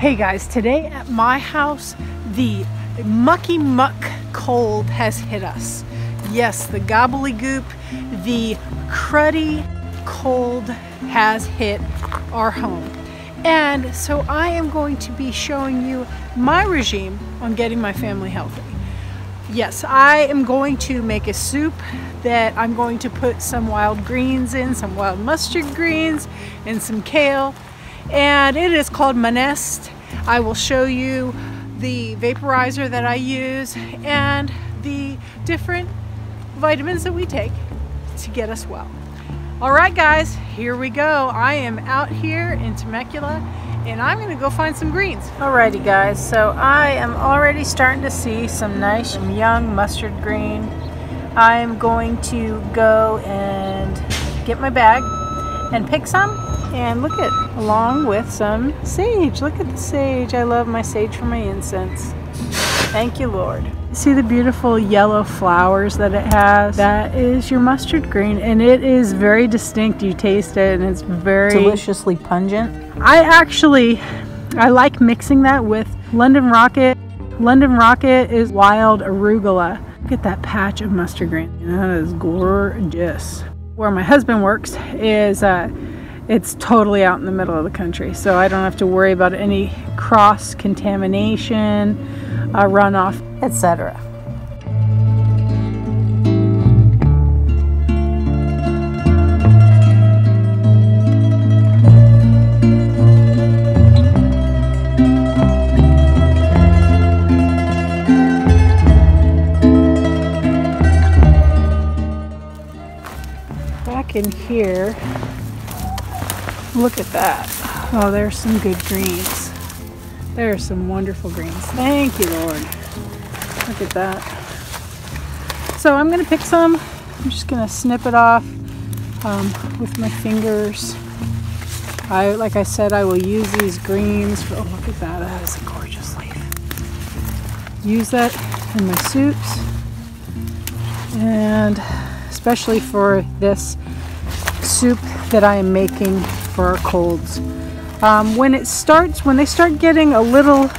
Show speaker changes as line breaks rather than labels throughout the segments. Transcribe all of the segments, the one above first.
Hey guys, today at my house, the mucky muck cold has hit us. Yes, the gobbledygook, the cruddy cold has hit our home. And so I am going to be showing you my regime on getting my family healthy. Yes, I am going to make a soup that I'm going to put some wild greens in, some wild mustard greens and some kale. And it is called minest. I will show you the vaporizer that I use and the different vitamins that we take to get us well. All right guys, here we go. I am out here in Temecula and I'm gonna go find some greens. Alrighty guys, so I am already starting to see some nice young mustard green. I am going to go and get my bag and pick some. And look at, along with some sage. Look at the sage. I love my sage for my incense. Thank you, Lord. See the beautiful yellow flowers that it has? That is your mustard green, and it is very distinct. You taste it, and it's very deliciously pungent. I like mixing that with London Rocket. London Rocket is wild arugula. Look at that patch of mustard green. That is gorgeous. Where my husband works is it's totally out in the middle of the country, so I don't have to worry about any cross-contamination, runoff, etc. Back in here, look at that. Oh, there's some good greens. There are some wonderful greens. Thank you, Lord. Look at that. So I'm going to pick some. I'm just going to snip it off with my fingers. Like I said, I will use these greens. Oh, look at that. That is a gorgeous leaf. Use that in my soups. And especially for this soup that I am making for our colds. When they start getting a little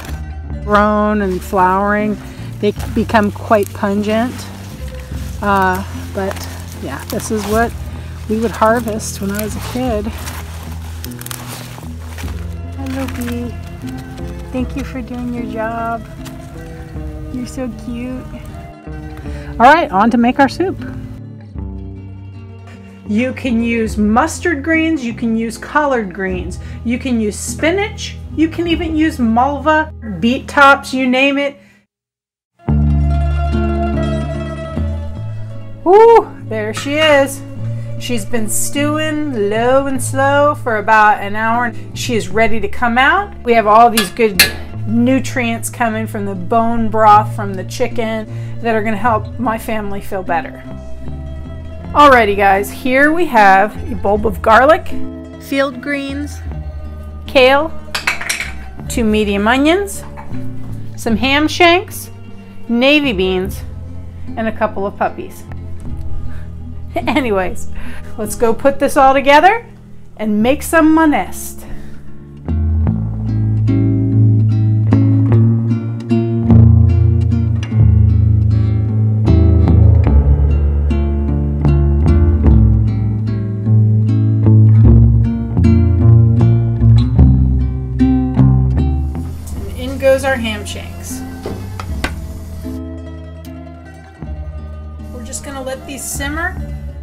grown and flowering, they become quite pungent. But yeah, this is what we would harvest when I was a kid. Hello, bee. Thank you for doing your job. You're so cute. All right, on to make our soup. You can use mustard greens, you can use collard greens, you can use spinach, you can even use Mulva, beet tops, you name it. Ooh, there she is. She's been stewing low and slow for about an hour. She is ready to come out. We have all these good nutrients coming from the bone broth from the chicken that are gonna help my family feel better. Alrighty guys, here we have a bulb of garlic, field greens, kale, 2 medium onions, some ham shanks, navy beans, and a couple of puppies. Anyways, let's go put this all together and make some minest. Goes our ham shanks. We're just going to let these simmer.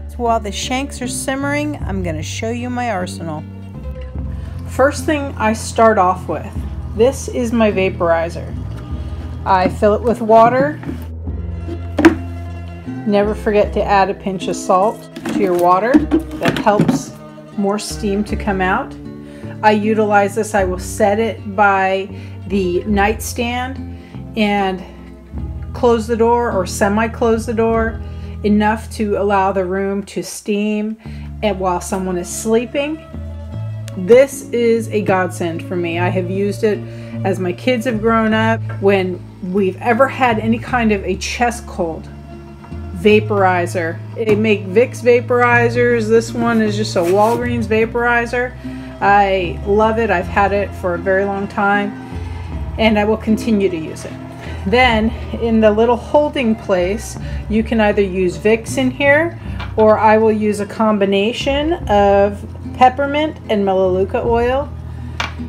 So while the shanks are simmering, I'm going to show you my arsenal. First thing I start off with, this is my vaporizer. I fill it with water. Never forget to add a pinch of salt to your water. That helps more steam to come out. I utilize this. I will set it by the nightstand and close the door or semi-close the door enough to allow the room to steam and while someone is sleeping. This is a godsend for me. I have used it as my kids have grown up. When we've ever had any kind of a chest cold, vaporizer. They make Vicks vaporizers. This one is just a Walgreens vaporizer. I love it. I've had it for a very long time. and I will continue to use it. Then in the little holding place, you can either use Vicks in here, or I will use a combination of peppermint and melaleuca oil.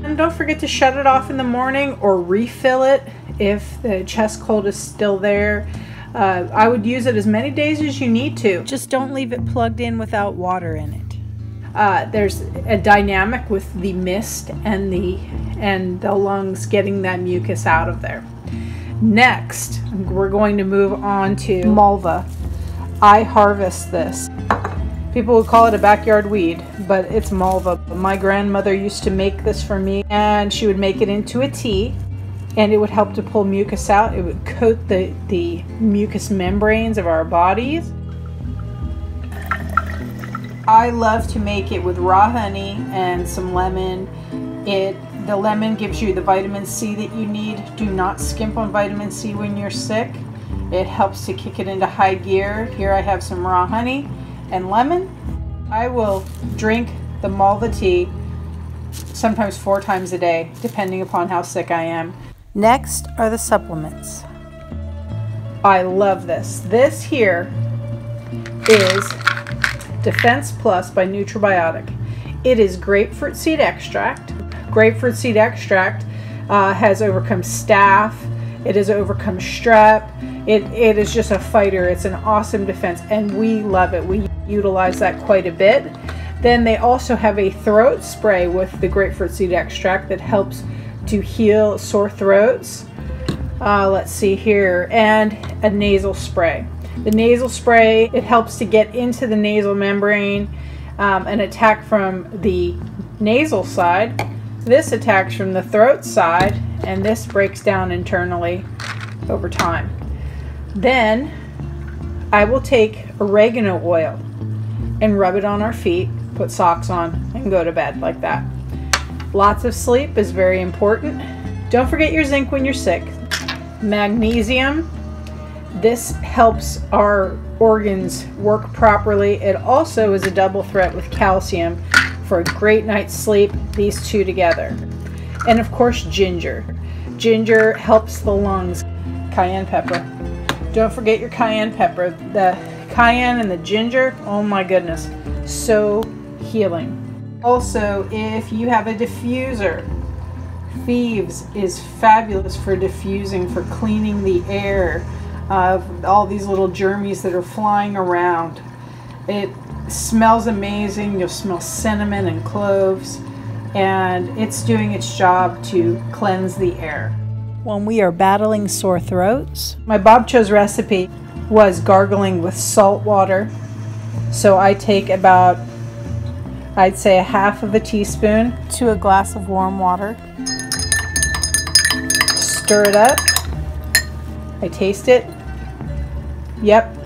And don't forget to shut it off in the morning or refill it if the chest cold is still there. I would use it as many days as you need to. Just don't leave it plugged in without water in it. There's a dynamic with the mist and the lungs getting that mucus out of there. Next, we're going to move on to Mulva. I harvest this. People would call it a backyard weed, but it's Mulva. My grandmother used to make this for me, and she would make it into a tea, and it would help to pull mucus out. It would coat the mucous membranes of our bodies. I love to make it with raw honey and some lemon. The lemon gives you the vitamin C that you need. Do not skimp on vitamin C when you're sick. It helps to kick it into high gear. Here I have some raw honey and lemon. I will drink the Mulva tea sometimes 4 times a day, depending upon how sick I am. Next are the supplements. I love this. This here is Defense Plus by Nutribiotic. It is grapefruit seed extract. Grapefruit seed extract has overcome staph. It has overcome strep. It is just a fighter. It's an awesome defense, and we love it. We utilize that quite a bit. Then they also have a throat spray with the grapefruit seed extract that helps to heal sore throats. Let's see here, and a nasal spray. The nasal spray, it helps to get into the nasal membrane, an attack from the nasal side. This attacks from the throat side, and this breaks down internally over time. Then I will take oregano oil and rub it on our feet, put socks on, and go to bed like that. Lots of sleep is very important. Don't forget your zinc when you're sick. Magnesium. This helps our organs work properly. It also is a double threat with calcium for a great night's sleep, these two together. And of course, ginger. Ginger helps the lungs. Cayenne pepper. Don't forget your cayenne pepper. The cayenne and the ginger, oh my goodness, so healing. Also, if you have a diffuser, Thieves is fabulous for diffusing, for cleaning the air of all these little germies that are flying around. It smells amazing. You'll smell cinnamon and cloves, and it's doing its job to cleanse the air. When we are battling sore throats, my Bob Cho's recipe was gargling with salt water. So I take about, I'd say, 1/2 teaspoon to a glass of warm water. Stir it up. I taste it. Yep,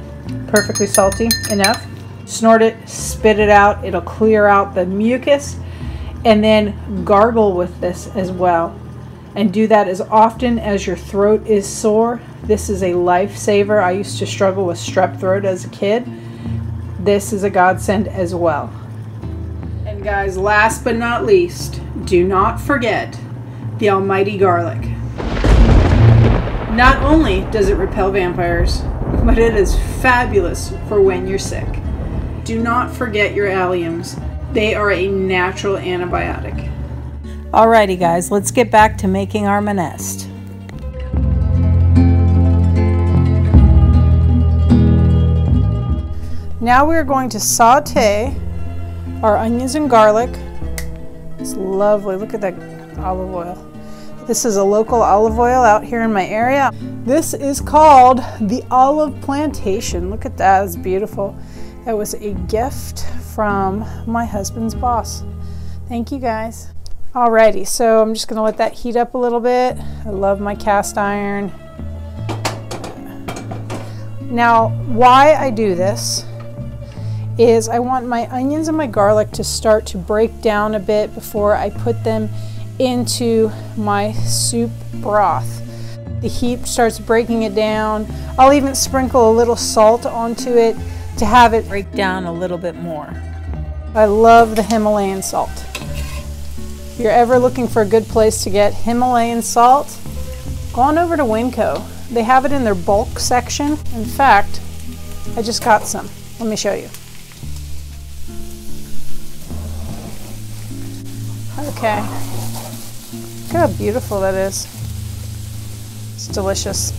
perfectly salty, enough. Snort it, spit it out. It'll clear out the mucus. And then gargle with this as well. And do that as often as your throat is sore. This is a lifesaver. I used to struggle with strep throat as a kid. This is a godsend as well. And guys, last but not least, do not forget the almighty garlic. Not only does it repel vampires, but it is fabulous for when you're sick. Do not forget your alliums. They are a natural antibiotic. Alrighty guys, let's get back to making our minest. Now we're going to saute our onions and garlic. It's lovely. Look at that olive oil. This is a local olive oil out here in my area. This is called the Olive Plantation. Look at that, it's beautiful. That was a gift from my husband's boss. Thank you guys. Alrighty, so I'm just gonna let that heat up a little bit. I love my cast iron. Now, why I do this is I want my onions and my garlic to start to break down a bit before I put them into my soup broth. The heat starts breaking it down. I'll even sprinkle a little salt onto it to have it break down a little bit more. I love the Himalayan salt. If you're ever looking for a good place to get Himalayan salt, Go on over to Winco. They have it in their bulk section. In fact, I just got some. Let me show you. Okay. Look how beautiful that is. It's delicious.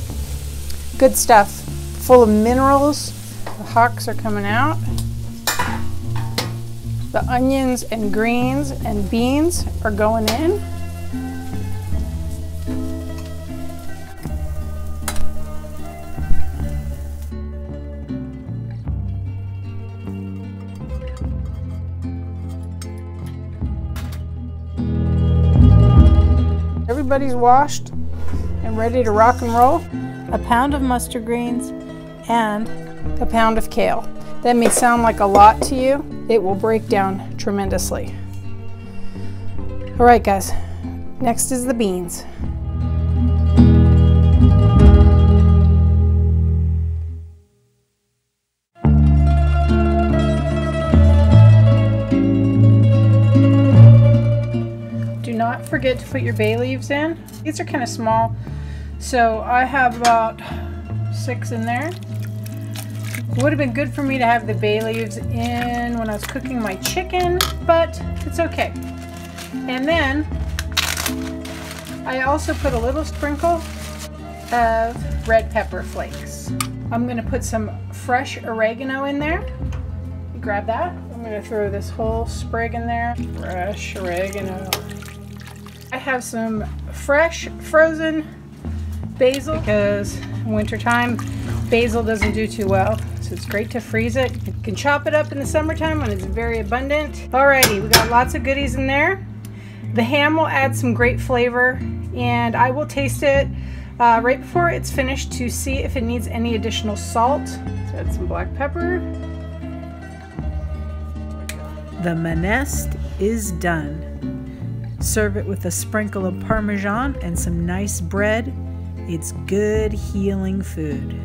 Good stuff. Full of minerals. The hocks are coming out. The onions and greens and beans are going in. Everybody's washed and ready to rock and roll. A pound of mustard greens and a pound of kale. That may sound like a lot to you. It will break down tremendously. All right, guys, next is the beans. Do not forget to put your bay leaves in. These are kind of small, so I have about 6 in there. It would have been good for me to have the bay leaves in when I was cooking my chicken, but it's okay. And then I also put a little sprinkle of red pepper flakes. I'm going to put some fresh oregano in there. Grab that. I'm going to throw this whole sprig in there. Fresh oregano. I have some fresh frozen basil because in wintertime basil doesn't do too well. So it's great to freeze it. You can chop it up in the summertime when it's very abundant. Alrighty, we got lots of goodies in there. The ham will add some great flavor, and I will taste it right before it's finished to see if it needs any additional salt. So add some black pepper.
The minest is done. Serve it with a sprinkle of Parmesan and some nice bread. It's good healing food.